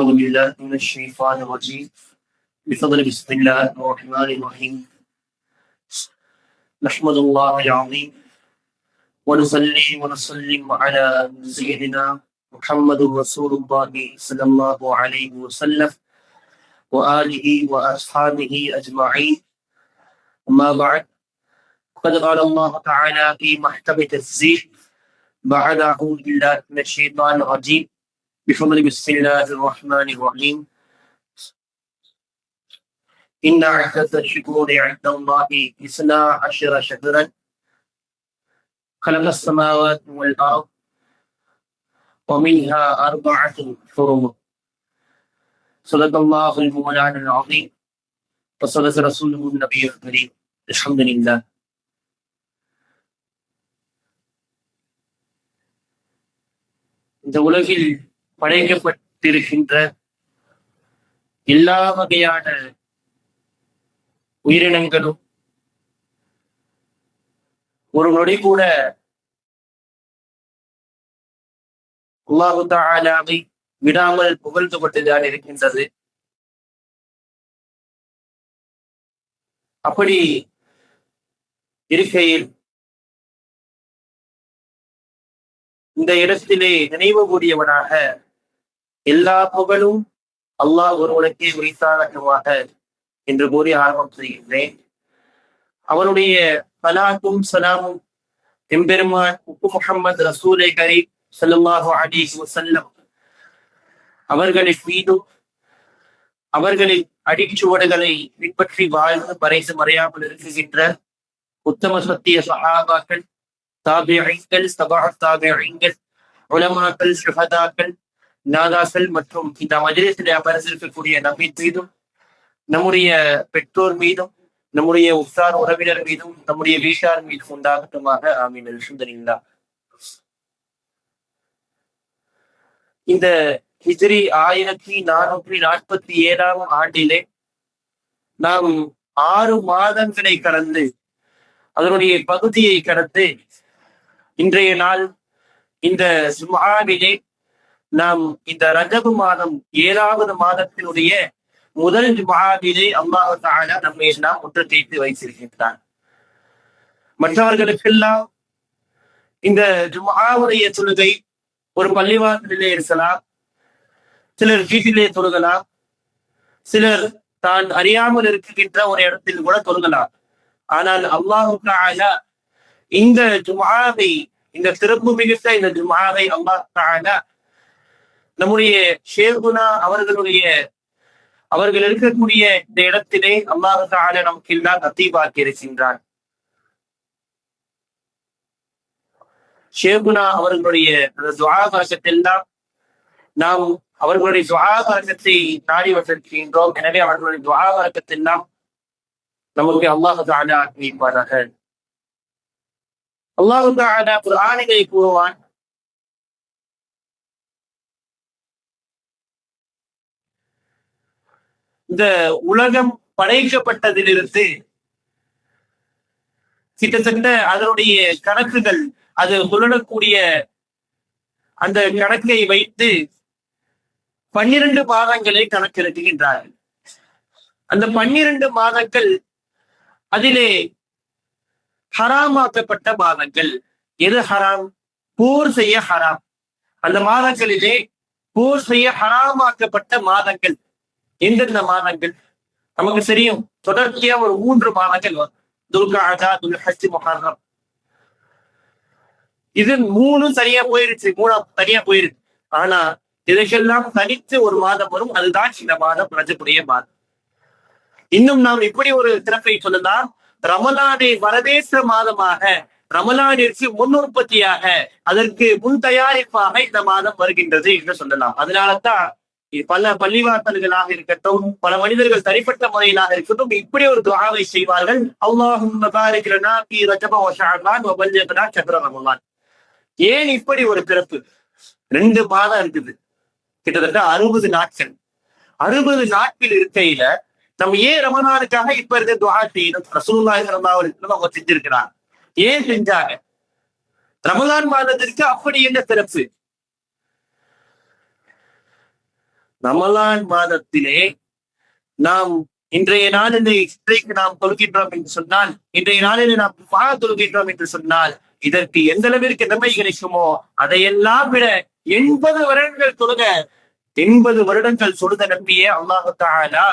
أعوذ بالله من الشيطان الرجيم بفضل بسم الله الرحمن الرحيم نحمد الله العظيم ونصلي ونسلم على سيدنا محمد رسول الله صلى الله عليه وسلم وآله وأصحابه أجمعين أما بعد قد قال الله تعالى في محكم التنزيل بعد أعوذ بالله من الشيطان الرجيم بفضل بسم الله الرحمن الرحيم إن عدة الشهور عند الله 12 شهرا خلق السماوات والأرض ومنها 4 حرم صدق الله المولان العظيم وصدق رسوله النبي الكريم الحمد لله. இந்த உலகில் படைக்கப்பட்டிருக்கின்ற எல்லா வகையான உயிரினங்களும் ஒரு நொடி கூட அல்லாஹ் தஆலாவை விடாமல் புகழ்ந்து கொண்டுதான் இருக்கின்றது. அப்படி இருக்கையில் இந்த இடத்திலே நினைவு கூடியவனாக எல்லா புகழும் அல்லாஹ் ஒருவனுக்கே உரித்தானமாக என்று கூறி ஆரம்பம் செய்கின்றேன். அவருடைய சலாத்தும் சலாமும் எம்பெருமான் முஹம்மது ரசூலை கரீம் ஸல்லல்லாஹு அலைஹி வஸல்லம் அவர்களின் மீதும் அவர்களின் அடிச்சுவடுகளை பின்பற்றி வாழ்ந்து பறைசு மறையாமல் இருக்குகின்ற உத்தம சத்திய சஹாபாக்கள், தாபிஈன்கள், தபஅத் தாபிஈன்கள், உலமாக்கள், ஷுஹதாக்கள், நாதாக்கள் மற்றும் இந்த மஜ்லிஸிலே அமர்ந்திருக்கக்கூடிய நம்மின் மீதும் நம்முடைய பெற்றோர் மீதும் நம்முடைய உற்றார் உறவினர் மீதும் நம்முடைய வீட்டார் மீதும் உண்டாகட்டுமாக. ஆமீன். அல்ஹம்துலில்லாஹ். இந்த ஹிஜ்ரி 1447 ஆண்டிலே நாம் 6 மாதங்களை கடந்து அதனுடைய பகுதியை கடந்து இன்றைய நாள் இந்த ஜும்ஆவிலே நாம் இந்த ரஜபு மாதம் 7வது மாதத்தினுடைய முதல் ஜும்ஆவிலே அல்லாஹ் தஆலா நம்மை எல்லாம் ஒன்று சேர்த்து வைத்திருக்கின்றான். மற்றவர்களுக்கெல்லாம் இந்த ஜும்ஆவுடைய தொழுகை ஒரு பள்ளிவாசலிலே இருக்கலாம், சிலர் வீட்டிலே தொழுகலாம், சிலர் தான் அறியாமல் இருக்கின்ற ஒரு இடத்தில் கூட தொழுகலாம். ஆனால் அல்லாஹ் தஆலா இந்த ஜும்ஆவை, இந்த சிறப்பு மிகுந்த இந்த ஜும்ஆவை அல்லாஹ் தஆலா நம்முடைய ஷேகுனா அவர்கள் இருக்கக்கூடிய இந்த இடத்திலே அல்லாஹ் தஆலா நமக்கு எல்லாம் நசீபாக்கி இருக்கின்றான். ஷேகுனா அவர்களுடைய துஆ பரக்கத்தெல்லாம் நாம் அவர்களுடைய துஆ பரக்கத்தை நாடி வந்திருக்கின்றோம். எனவே அவர்களுடைய துஆ பரக்கத்தெல்லாம் நமக்கு அல்லாஹ் தஆலா அளிப்பானாக. அல்லாஹ் தஆலா குர்ஆனிலே கூறுவான், இந்த உலகம் படைக்கப்பட்டதிலிருந்து கிட்டத்தட்ட அதனுடைய கணக்குகள், அது சுழலக்கூடிய அந்த கணக்கை வைத்து 12 மாதங்களை கணக்கெடுக்கின்றார்கள். அந்த 12 மாதங்கள் அதிலே ஹராமாக்கப்பட்ட மாதங்கள். எது ஹராம்? போர் செய்ய ஹராம். அந்த மாதங்களிலே போர் செய்ய ஹராமாக்கப்பட்ட மாதங்கள் எந்தெந்த மாதங்கள்? நமக்கு தெரியும், தொடர்ச்சியா ஒரு 3 மாதங்கள் வரும். துல்காஅதா, துல்ஹஜ், முஹர்ரம். இது 3 சரியா போயிருச்சு, 3 தனியா போயிருச்சு. ஆனா இதற்கெல்லாம் தனித்து ஒரு மாதம் வரும், அதுதான் இந்த மாதம், ரஜபுடைய மாதம். இன்னும் நாம் இப்படி ஒரு சிறப்பை சொல்லலாம், ரமலானை வரவேற்ற மாதமாக, ரமலானிற்கு முன்னுற்பத்தியாக, அதற்கு முன் தயாரிப்பாக இந்த மாதம் வருகின்றது என்று சொல்லலாம். அதனாலதான் பல பள்ளிவாசல்களாக இருக்கட்டும், பல மனிதர்கள் தனிப்பட்ட முறையிலாக இருக்கட்டும், இப்படி ஒரு துஆவை செய்வார்கள். அல்லாஹும்ம பாரிக் லனா ஃபீ ரஜப வ ஷஅபான் வ பல்லிக்னா ஷஹ்ர ரமலான். ஏன் இப்படி ஒரு பிறப்பு? 2 மாதம் இருக்குது, கிட்டத்தட்ட 60 நாட்கள். 60 நாட்கள் இருக்கையில நம்ம ஏன் ரமலானுக்காக இப்ப இருக்க துஆ செய்யணும்? ரசூலுல்லாஹி ஸல்லல்லாஹு அலைஹி வஸல்லம் அவங்க செஞ்சிருக்கிறாங்க. ஏன் செஞ்சாங்க? ரமலான் மாதத்திற்கு அப்படி என்ன சிறப்பு? ரமலான் மாதத்திலே நாம் இன்றைய இன்றைக்கு நாம் தொழுகின்றோம் என்று சொன்னால், இன்றைய நாளில் நாம் தொழுகின்றோம் என்று சொன்னால், இதற்கு எந்த அளவிற்கு நன்மை கிடைக்குமோ அதையெல்லாம் விட 80 வருடங்கள் தொழுக, 80 வருடங்கள் சொல்லுத நம்பியே அல்லாஹு தஆலா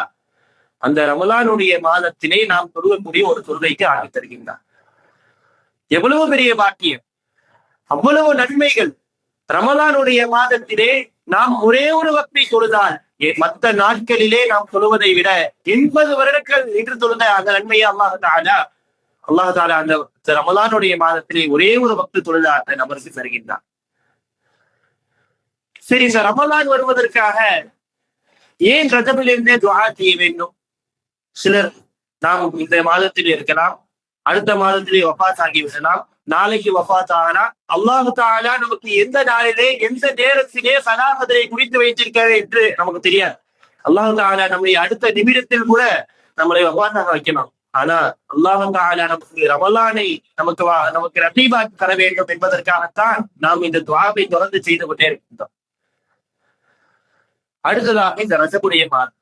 அந்த ரமலானுடைய மாதத்திலே நாம் தொழுகக்கூடிய ஒரு தொழுகைக்கு ஆகி தருகின்றார். எவ்வளவு பெரிய பாக்கியம், அவ்வளவு நன்மைகள். ரமலானுடைய மாதத்திலே நாம் ஒரே ஒரு வக்தை தொழுதால் மற்ற நாட்களிலே நாம் தொழுவதை விட 80 வருடங்கள் நின்று தொழுத அந்த நன்மையை அல்லாஹு தஆலா அந்த ரமலானுடைய மாதத்திலே ஒரே ஒரு வக்து தொழுத அந்த நபருக்கு தருகின்றார். சரி, இந்த ரமலான் வருவதற்காக ஏன் ரஜபிலிருந்தே துஆ செய்ய வேண்டும்? சிலர் நாம் இந்த மாதத்தில் இருக்கலாம், அடுத்த மாதத்திலே வஃபாத் ஆகிவிடலாம், நாளைக்கு வஃபாத் ஆகனா அல்லாஹு தஆலா நமக்கு எந்த நாளிலே எந்த நேரத்திலே சலாஹத்தை குறித்து வைத்திருக்கிறார் என்று நமக்கு தெரியாது. அல்லாஹு தஆலா நம்முடைய அடுத்த நிமிடத்தில் கூட நம்மளை வஃபாத்தாக வைக்கணும். ஆனா அல்லாஹு தஆலா நமக்கு ரமலானை நமக்கு ரத்தீபாக்கி தர வேண்டும் என்பதற்காகத்தான் நாம் இந்த துஆவை தொடர்ந்து செய்து கொண்டே இருக்கின்றோம். அடுத்ததாக இந்த ரஜபுடைய மாதம்.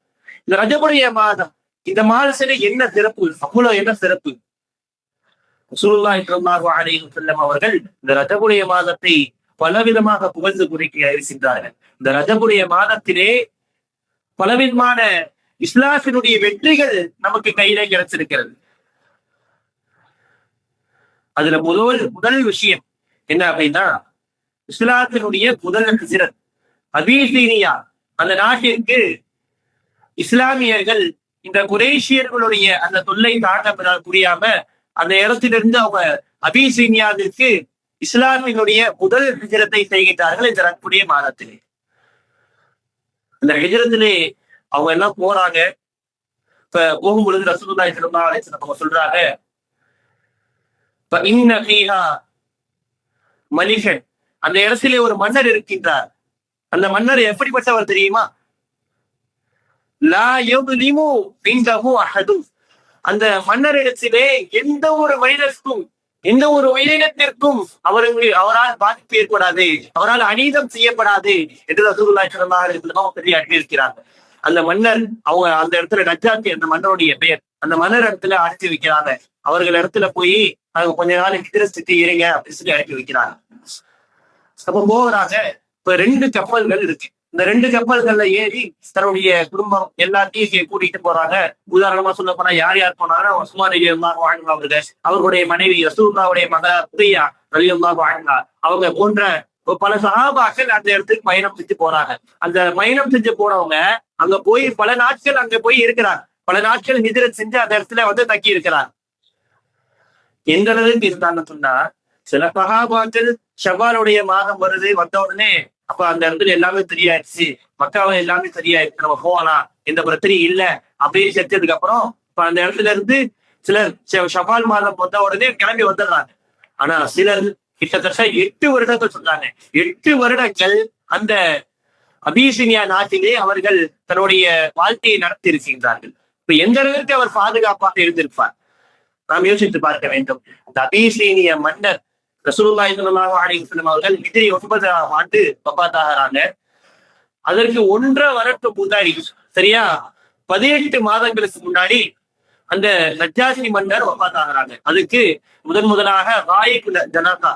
இந்த ரஜபுடைய மாதம், இந்த மாதத்திலே என்ன சிறப்பு, அவ்வளவு என்ன சிறப்பு. ரசூலுல்லாஹி ஸல்லல்லாஹு அலைஹி வஸல்லம் அவர்கள் இந்த ரஜபுடைய மாதத்தை பலவிதமாக புகழ்ந்து குறிக்க இருக்கின்றார்கள். இந்த ரஜபுடைய மாதத்திலே பலவிதமான இஸ்லாத்தினுடைய வெற்றிகள் நமக்கு கையில கிடைச்சிருக்கிறது. அதுல முதல் விஷயம் என்ன அப்படின்னா, இஸ்லாத்தினுடைய முதல் ஹிஜ்ரத் அபீசீனியா அந்த நாட்டிற்கு இஸ்லாமியர்கள் இந்த குறைஷியர்களுடைய அந்த தொல்லை தாண்ட புரியாம அந்த இடத்திலிருந்து அவங்க அபிசீனியாவிற்கு இஸ்லாமியினுடைய முதல் ஹிஜ்ரத்தை செய்கின்றார்கள் இந்த ரஜபுடைய மாதத்திலே. இந்த ஹிஜ்ரத்திலே அவங்க எல்லாம் போறாங்க. இப்ப போகும்பொழுது ரசூலுல்லாஹி ஸல்லல்லாஹு அலைஹி வஸல்லம் சொல்றாங்க, மலிகன், அந்த இடத்திலே ஒரு மன்னர் இருக்கின்றார். அந்த மன்னர் எப்படிப்பட்டவர் தெரியுமா? லா யظلمு இன்தஹு அஹது. அந்த மன்னரிடத்திலே எந்த ஒரு மனிதருக்கும் எந்த ஒரு உயிரினத்திற்கும் அவரால் பாதிப்பு ஏற்படாது, அவரால் அநீதம் செய்யப்படாது என்று ரசூலுல்லாஹி ஸல்லல்லாஹு அலைஹி வஸல்லம் அனுப்பியிருக்கிறார். அந்த மன்னர் அவங்க அந்த இடத்துல நஜ்ஜாத்தி அந்த மன்னருடைய பெயர், அந்த மன்னர் இடத்துல அனுப்பி வைக்கிறாங்க. அவர்கள் இடத்துல போய் அவங்க கொஞ்ச நாள் கிட்ட இருங்க அப்படின்னு சொல்லி அனுப்பி வைக்கிறாங்க. அப்ப போகிறாங்க. இப்ப 2 கப்பல்கள் இருக்கு. இந்த 2 கப்பல்கள்ல ஏறி தன்னுடைய குடும்பம் எல்லாத்தையும் கூட்டிட்டு போறாங்க. உதாரணமா சொல்ல போனா யார் யார் போனாங்கன்னா, உஸ்மான் ரலியல்லாஹு அன்ஹு அவர்கள், அவர்களுடைய மனைவி ரசூலுல்லாஹ்வுடைய மகள் பிரியா ரலியல்லாஹு அன்ஹா, அவங்க போன்ற பல சஹாபாக்கள் அந்த இடத்துக்கு பயணம் செஞ்சு போறாங்க. அந்த பயணம் செஞ்சு போனவங்க அங்க போய் பல நாட்கள் அங்க போய் இருக்கிறார். பல நாட்கள் ஹிஜ்ரத் செஞ்சு அந்த இடத்துல தக்கி இருக்கிறார். எந்த அளவுக்கு இருந்தாங்கன்னு சொன்னா, சில சஹாபாக்கள் ஷவ்வாலுடைய மாதம் வந்த உடனே அப்ப அந்த இடத்துல எல்லாமே தெரியாயிருச்சு, மக்காவை எல்லாமே சரியாயிருச்சு, நம்ம போகலாம், எந்த பிரச்சனையும் இல்லை அப்படின்னு செஞ்சதுக்கு அப்புறம் இப்ப அந்த இடத்துல இருந்து சிலர் ஷவ்வால் மாதம் வந்த உடனே கிளம்பி வந்துடுறாங்க. ஆனா சிலர் கிட்டத்தட்ட 8 வருடங்கள் சொன்னாங்க. 8 வருடங்கள் அந்த அபிசீனியா நாட்டிலே அவர்கள் தன்னுடைய வாழ்க்கையை நடத்தி இருக்கின்றார்கள். இப்ப எந்த அளவிற்கு அவர் பாதுகாப்பாக இருந்திருப்பார் நாம் யோசித்து பார்க்க வேண்டும். அந்த அபிசீனிய மன்னர் ரசூலுல்லாஹி ஸல்லல்லாஹு அலைஹி வஸல்லம் அவர்கள் ஹிஜ்ரி 9ஆம் ஆண்டு வஃபாத்தாகிறாங்க. அதற்கு 1.5 வருடத்துக்கு முன்னாடி, சரியா 18 மாதங்களுக்கு முன்னாடி அந்த நஜ்ஜாஷி மன்னர் வஃபாத்தாகிறாங்க. அதுக்கு முதலாக ராயிக் ஜனாதா,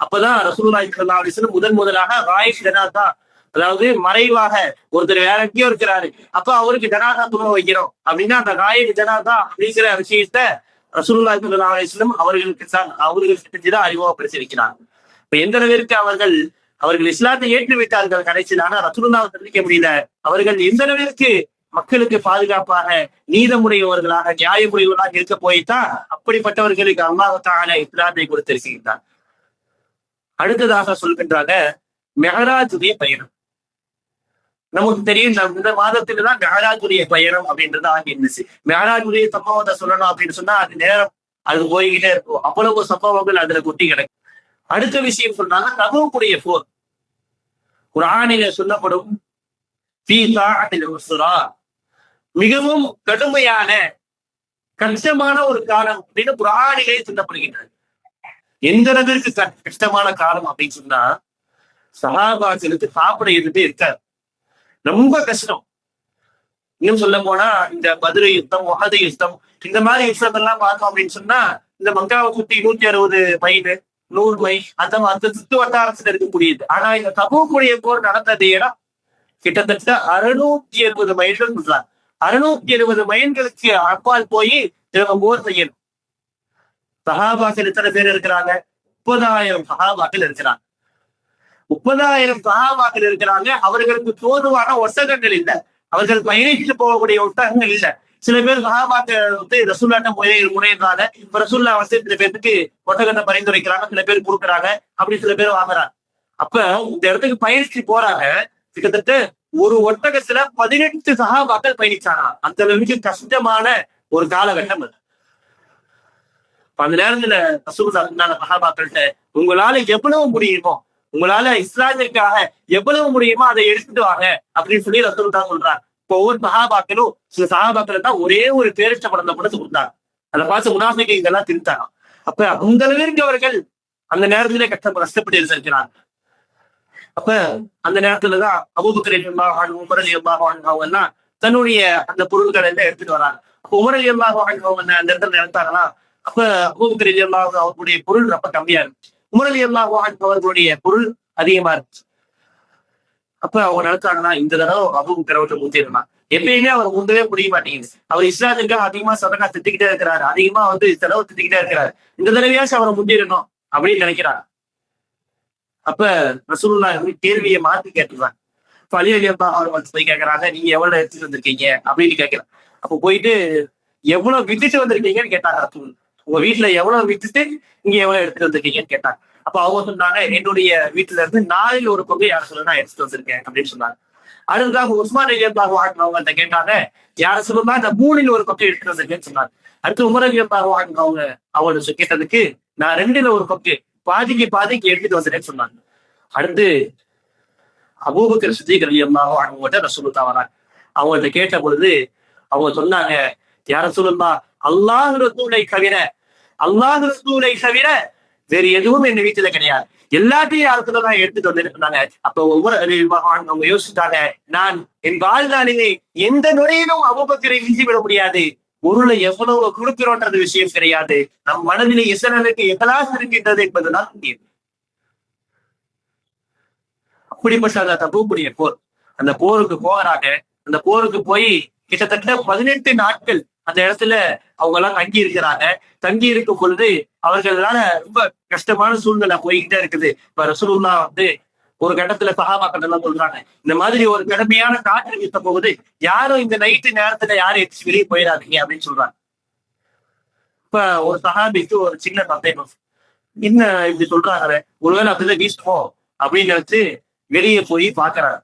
அப்பதான் ரசூலுல்லாஹி ஸல்லல்லாஹு அலைஹி வஸல்லம் முதலாக ராயிக் ஜனாதா, அதாவது மறைவாக ஒருத்தர் வேற எங்கேயோ இருக்கிறாரு, அப்ப அவருக்கு ஜனாதா துணை வைக்கிறோம் அப்படின்னா அந்த ராயிக் ஜனாதா அப்படிங்கிற விஷயத்த ரசூலுல்லாஹி ஸல்லல்லாஹு அலைஹி வஸல்லம் அவர்களுக்கு தான் அறிமுகப்படுத்தியிருக்கிறார். இப்ப எந்த அளவிற்கு அவர்கள் இஸ்லாத்தை ஏற்றுவிட்டார்கள் கடைசியில். ஆனா ரசூலுல்லாஹ் தெரிவிக்க முடியல. அவர்கள் எந்த அளவிற்கு மக்களுக்கு பாதுகாப்பாக நீதமுடையவர்களாக நியாயமுடையவர்களாக இருக்க போய்தான் அப்படிப்பட்டவர்களுக்கு அல்லாஹ் தஆலா இஸ்லாத்தை கொடுத்திருக்கிறார். அடுத்ததாக சொல்கின்றாங்க மெஹராஜுடைய பயணம். நமக்கு தெரியும், இந்த மாதத்துலதான் மெஹராஜுடைய பயணம் அப்படின்றது ஆகிருந்துச்சு. மெஹராஜுடைய சம்பவத்தை சொல்லணும் அப்படின்னு சொன்னா அது நேரம் அது போய்கிட்டே இருக்கும். அவ்வளவு சம்பவங்கள் அதுல கொட்டி கிடக்கும். அடுத்த விஷயம் சொன்னாங்க தபூக்குடைய போர். குர்ஆனிலே சொல்லப்படும் மிகவும் கடுமையான கஷ்டமான ஒரு காலம் அப்படின்னு குர்ஆனிலே சொல்லப்படுகின்றது. எந்த அளவிற்கு கஷ்டமான காலம் அப்படின்னு சொன்னா, சஹாபாக்களுக்கு சாப்பிட எதுவுமே இருக்காது. ரொம்ப கஷ்டம். இன்னும் சொல்ல போனா இந்த மதுரை யுத்தம், உஹது யுத்தம், இந்த மாதிரி யுத்தம் எல்லாம் பார்த்தோம் அப்படின்னு சொன்னா இந்த மக்காவை சுத்தி 160 மைல் 100 மைல் அந்த சுத்து வட்டாரத்துல இருக்கக்கூடியது. ஆனா இந்த தபூக்குடைய போர் நடந்தது இடம் கிட்டத்தட்ட 670 மைல்கள் சொல்றாங்க. 670 மைல்களுக்கு அப்பால் போய் இவங்க போர் செய்யணும். சஹாபாக்கள் எத்தனை பேர் இருக்கிறாங்க? 30,000 சஹாபாக்கள் இருக்கிறாங்க. 30,000 சஹாபாக்கள் இருக்கிறாங்க. அவர்களுக்கு தோதுவான ஒட்டகங்கள் இல்லை. அவர்கள் பயணித்து போகக்கூடிய ஒட்டகங்கள் இல்லை. சில பேர் சஹாபாக்கள் வந்து ரசூல்லாட்ட முறையிடுறாங்க. இப்ப ரசூல்லா வந்து சில பேருக்கு ஒட்டகத்தை பரிந்துரைக்கிறாங்க, சில பேர் கொடுக்குறாங்க, அப்படி சில பேர் வாங்குறாங்க. அப்ப இந்த இடத்துக்கு பயணிச்சு போறாங்க. கிட்டத்தட்ட ஒரு ஒட்டகத்துல 18 சஹாபாக்கள் பயணிச்சாங்க. அந்த அளவுக்கு கஷ்டமான ஒரு காலகட்டம் அது. அந்த நேரத்துல ரசூலுல்லாஹ் சொன்னாங்க சஹாபாக்கள்கிட்ட, உங்களால எவ்வளவு முடியுமோ, உங்களால இஸ்லாமிற்காக எவ்வளவு முடியுமோ அதை எடுத்துட்டு வாங்க அப்படின்னு சொல்லி ரசூலுல்லாஹ் சொல்றாங்க. இப்போ ஒவ்வொரு சஹாபாக்களும் சில சஹாபாக்கள் தான் ஒரே ஒரு பேரிச்ச படத்தை படத்தை கொடுத்தாங்க. அதை பார்த்து முனாஃபிக்கு இதெல்லாம் திருத்தாங்க. அப்ப அந்த அளவிற்கு அவர்கள் அந்த நேரத்திலே கஷ்டப்பட்டு இருக்கிறாங்க. அப்ப அந்த நேரத்துலதான் அபூபக்கர் ரலியல்லாஹு அன்ஹு, உமர் ரலியல்லாஹு அன்ஹு அவங்க எல்லாம் தன்னுடைய அந்த பொருட்களை எல்லாம் எடுத்துட்டு வராங்க. உமர் ரலியல்லாஹு அன்ஹு அவங்க அந்த இடத்துல நினைத்தாங்கன்னா, அப்ப அபூபக்கர் ரலியல்லாஹு அவர்களுடைய பொருள் ரொம்ப கம்மியா இருந்துச்சு. உமர் ரலியல்லாஹு அன்ஹு அவர்களுடைய பொருள் அதிகமா இருந்துச்சு. அப்ப அவங்க நினைச்சாங்கன்னா, இந்த தடவை அபூபக்கரை விட்டு முந்திடலாம். எப்பயுமே அவர் முந்தவே முடிய மாட்டேங்குது. அவர் இஸ்லாத்துக்காக அதிகமா சதகா திட்டிக்கிட்டே இருக்கிறாரு, அதிகமா வந்து செலவு திட்டிக்கிட்டே இருக்கிறாரு. இந்த தடவையாச்சும் அவரை முந்திடணும் அப்படின்னு நினைக்கிறாங்க. அப்ப ரசூலுல்லாஹ் கேள்வியை மாத்தி கேட்டுறாங்க. அலி ரலியல்லாஹு அன்ஹு அவர் போய் கேட்கறாங்க, நீங்க எவ்வளவு எடுத்துட்டு வந்திருக்கீங்க அப்படின்னு கேட்கிறாங்க. அப்ப போயிட்டு எவ்வளவு வித்துட்டு வந்திருக்கீங்கன்னு கேட்டாங்க ரசூல். உங்க வீட்டுல எவ்வளவு வித்துட்டு இங்க எவ்வளவு எடுத்துட்டு வந்திருக்கீங்கன்னு கேட்டாங்க. அப்ப அவங்க சொன்னாங்க, என்னுடைய வீட்டுல இருந்து 4 ஒரு பங்கு யார சொல்ல நான் எடுத்துட்டு வந்திருக்கேன் அப்படின்னு சொன்னாங்க. அடுத்ததாக உஸ்மான் ரலியல்லாஹு அன்ஹு அவங்கள்ட்ட கேட்டாங்க, யார சொல்லலாம் இந்த 3 ஒரு பங்கு எடுத்துட்டு வந்திருக்கேன்னு சொன்னாங்க. அடுத்து உமர் ரலியல்லாஹு அன்ஹு அவங்க கேட்டதுக்கு, நான் 2 ஒரு பங்கு பாதிக்கு எடுத்துட்டு வந்துட்டேன்னு சொன்னாங்க. அடுத்து அபூபக்கர் சித்திக் ரலியல்லாஹு அன்ஹு ரசூலுல்லாஹ் வராங்க. அவங்கள்ட்ட கேட்ட பொழுது அவங்க சொன்னாங்க, யார சொல்லலாம் அல்லாஹ் ரசூலை தவிர வேறு எதுவும் என் வீட்டுல கிடையாது, எல்லாத்தையும் யாருக்குள்ள தான் எடுத்துட்டு வந்துருந்தாங்க. அப்ப ஒவ்வொரு அவங்க யோசிச்சாங்க, நான் என் வாழ்நாளிலே எந்த நுரையிலும் அபூபக்கரை விட முடியாது, பொருளை எவ்வளவு கொடுக்கிறோன்றது விஷயம் கிடையாது, நம் மனதிலே இஸ்லாமுக்கு எகலாஸ் இருக்கின்றது என்பதுதான் முடியும். அப்படிப்பட்ட அந்த தபூக்குடைய போர், அந்த போருக்கு போகிறாங்க. அந்த போருக்கு போய் கிட்டத்தட்ட 18 நாட்கள் அந்த இடத்துல அவங்க எல்லாம் தங்கி இருக்கிறாங்க. தங்கி இருக்கும் பொழுது அவர்களால ரொம்ப கஷ்டமான சூழ்நிலை போய்கிட்டே இருக்குது. இப்ப ரசூலுல்லாஹ் வந்து ஒரு கட்டத்துல சஹாபாக்கள் எல்லாம் சொல்றாங்க, இந்த மாதிரி ஒரு கடுமையான காற்று வீச போகுது, யாரும் இந்த நைட்டு நேரத்துல யாரும் எதிர்த்து வெளியே போயிடாதீங்க அப்படின்னு சொல்றாங்க. இப்ப ஒரு சஹாபிக்கு ஒரு சின்ன சந்தேகம், என்ன இப்படி சொல்றாங்க, ஒருவேளை அப்படிதான் வீசுவோம் அப்படின்னு நினைச்சு வெளியே போய் பாக்குறாங்க.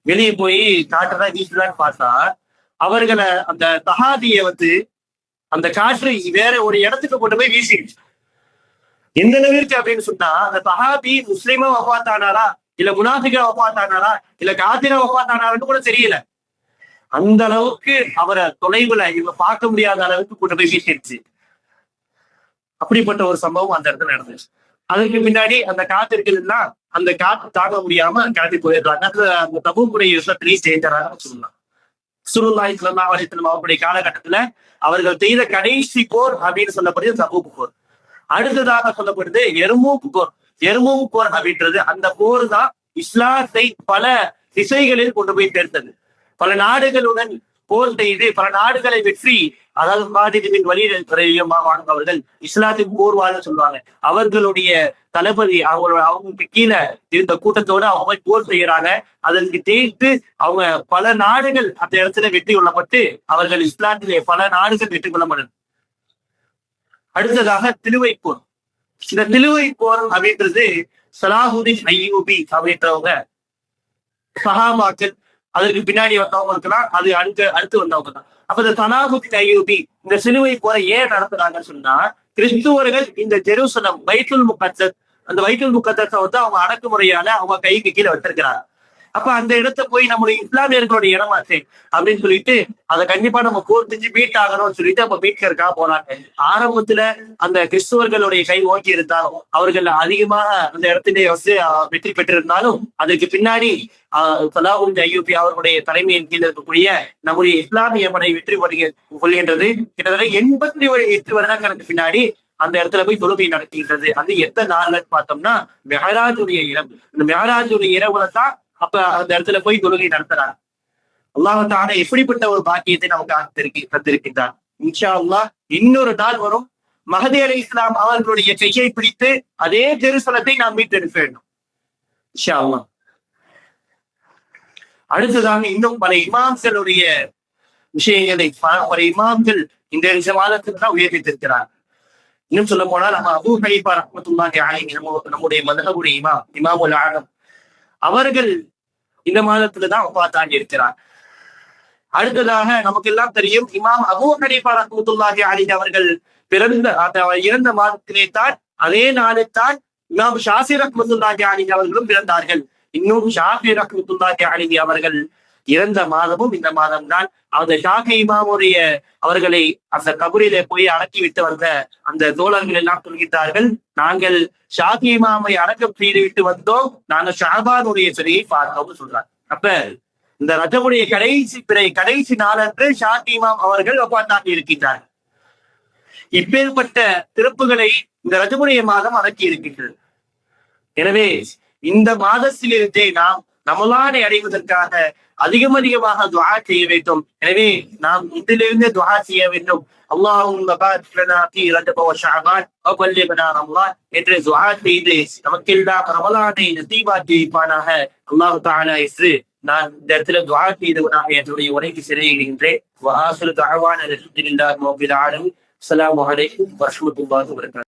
வெளியே போய் காற்றுதான் வீசுலான்னு பார்த்தா அவர்களை அந்த சஹாபிய வந்து அந்த காற்று வேற ஒரு இடத்துக்கு கொண்டு போய் வீசிடுச்சு. எந்த அளவிற்கு அப்படின்னு சொன்னா, அந்த சஹாபி முஸ்லிமா வஃபாத்தானாரா இல்ல முனாஃபிகா வஃபாத்தானாரா இல்ல காத்திரா வஃபாத்தானாரான்னு கூட தெரியல. அந்த அளவுக்கு அவரை தொலைவுல இவங்க பார்க்க முடியாத அளவுக்கு கொண்டு போய் வீசிடுச்சு. அப்படிப்பட்ட ஒரு சம்பவம் அந்த இடத்துல நடந்துச்சு. அதுக்கு பின்னாடி அந்த காத்து இருக்குதுன்னா அந்த காத்து தாங்க முடியாம கிளம்பி போயிடுறாங்க. அந்த தபூக்குடைய யுத்தத்திலேயே ஜெயிக்கிறாங்க சொல்லலாம். ரசூலுல்லாஹி ஸல்லல்லாஹு அலைஹி வஸல்லம் அவருடைய காலகட்டத்துல அவர்கள் செய்த கடைசி போர் அப்படின்னு சொல்லப்படுது தபூக் போர். அடுத்ததாக சொல்லப்படுது எர்மூக் போர். எர்மூக் போர் அப்படின்றது அந்த போர் தான் இஸ்லாத்தை பல திசைகளில் கொண்டு போய் சேர்த்தது. பல நாடுகளுடன் போர் செய்து பல நாடுகளை வெற்றி, அதாவது காலித் வலீத் அவர்கள் இஸ்லாத்தின் போர்வான்னு சொல்லுவாங்க. அவர்களுடைய தளபதி அவங்களுக்கு கீழே இருந்த கூட்டத்தோட அவங்க போர் செய்யறாங்க. அதற்கு தேய்த்து அவங்க பல நாடுகள் அந்த இடத்துல வெற்றி கொள்ளப்பட்டு அவர்கள் இஸ்லாத்திலே பல நாடுகள் வெற்றி கொள்ளப்பட்டது. அடுத்ததாக திலுவை போர். இந்த திலுவை போர் அப்படின்றது சலாஹுதீன் அய்யூபி அப்படின்றவங்க சஹாபாக்கள், அதற்கு பின்னாடி வந்தவங்க இருக்கலாம், அது அடுத்து வந்தவங்க தான். அப்ப இந்த சலாஹுதீன் அய்யூபி இந்த சிலுவை போரை ஏன் நடத்துறாங்கன்னு சொன்னா, கிறிஸ்துவர்கள் இந்த ஜெருசலம் பைத்துல் முகத்தஸ், அந்த பைத்துல் முகத்தஸை வந்து அவங்க அடக்குமுறையால அவங்க கைக்கு கீழே வச்சிருக்கிறாங்க. அப்ப அந்த இடத்த போய் நம்முடைய இஸ்லாமியர்களுடைய இடமாச்சு அப்படின்னு சொல்லிட்டு அதை கண்டிப்பா நம்ம கோர்த்துச்சு மீட் ஆகணும்னு சொல்லிட்டு அப்ப மீட்கிறதுக்காக போனாங்க. ஆரம்பத்துல அந்த கிறிஸ்துவர்களுடைய கை ஓங்கி இருந்தாலும் அவர்கள் அதிகமாக அந்த இடத்திலே வெற்றி பெற்றிருந்தாலும் அதுக்கு பின்னாடி சலாஹுல் அய்யூபி அவர்களுடைய தலைமையின் கீழ் இருக்கக்கூடிய நம்முடைய இஸ்லாமிய படை வெற்றி கொள்கின்றது. கிட்டத்தட்ட 88 வருடங்களுக்கு பின்னாடி அந்த இடத்துல போய் தொழுகை நடத்துகின்றது. அது எந்த நாள்ல பார்த்தோம்னா மெஹராஜுடைய இரவு. இந்த மெஹராஜுடைய இரவுல தான் அப்ப அந்த இடத்துல போய் தொழுகை நடத்துறாங்க. அல்லாஹ் தஆலா எப்படிப்பட்ட ஒரு பாக்கியத்தை நமக்கு தந்திருக்கின்றார். இன்ஷா அல்லாஹ் இன்னொரு நாள் வரும், மஹதி அலைஹிஸ்ஸலாம் அவர்களுடைய கையை பிடித்து அதே ஜெருசலத்தை நாம் மீட்டெடுக்க வேண்டும் இன்ஷா அல்லாஹ். அடுத்ததாக இன்னும் பல இமாம்களுடைய விஷயங்களை பல இமாம்கள் இந்த மாதத்துக்கு தான் உயர்த்திருக்கிறார். இன்னும் சொல்ல போனால் நம்ம அபூ ஹனீஃபா ரஹ்மத்துல்லாஹி அலைஹி நம்முடைய மذஹபுடைய இமாமுல் ஆலம் அவர்கள் இந்த மாதத்துலதான் வஃபாத்தாகி இருக்கிறார். அடுத்ததாக நமக்கு எல்லாம் தெரியும், இமாம் அபூ ஹனீஃபா ரஹ்மத்துல்லாஹி அலைஹி அவர்கள் இறந்த மாதத்திலே தான் அதே நாளைத்தான் இமாம் ஷாஃபி ரஹ்மத்துல்லாஹி அலைஹி அவர்களும் பிறந்தார்கள். இன்னும் ஷாஃபி ரஹ்மத்துல்லாஹி அலைஹி அவர்கள் இறந்த மாதமும் இந்த மாதம் தான். அந்த ஷாஃபி இமாமுடைய அவர்களை அந்த கபரிலே போய் அடக்கிவிட்டு வந்த அந்த தோழர்கள் எல்லாம் சொல்கிறார்கள், நாங்கள் ஷாஃபி இமாமை அடக்கம் செய்துவிட்டு வந்தோம், நாங்கள் ஷாபானுடைய சிறையை பார்த்தோம்னு சொல்றாங்க. அப்ப இந்த ரஜபுடைய கடைசி நாளன்று ஷாஃபி இமாம் அவர்கள் வஃபாத்தாகி இருக்கின்றார்கள். இப்பேற்பட்ட சிறப்புகளை இந்த ரஜபுடைய மாதம் அடக்கி இருக்கின்றது. எனவே இந்த மாதத்திலிருந்தே நாம் ரமலானை அடைவதற்காக அதிகமாக துஆ செய்ய வேண்டும். எனவே நாம் இதிலிருந்து துஆ செய்ய வேண்டும். அல்லாஹும்ம பாரிக் லனா ஃபீ ரஜப வ ஷஅபான் வ பல்லிக்னா ரமலான் என்று துஆ செய்து நமக்கெல்லாம் ரமலானை நசீபாக்கி வைப்பானாக. அல்லாஹ் தஆலா இஸ்ரு நான் இந்த இடத்துல துஆ செய்தவனாக என்னுடைய உரைக்கு சிறையிடுகின்றேன். வ ஆகிரு தஅவானா அல்ஹம்துலில்லாஹி ரப்பில் ஆலமீன். அஸ்ஸலாமு அலைக்கும் வ ரஹ்மத்துல்லாஹி வ பரகாத்துஹு.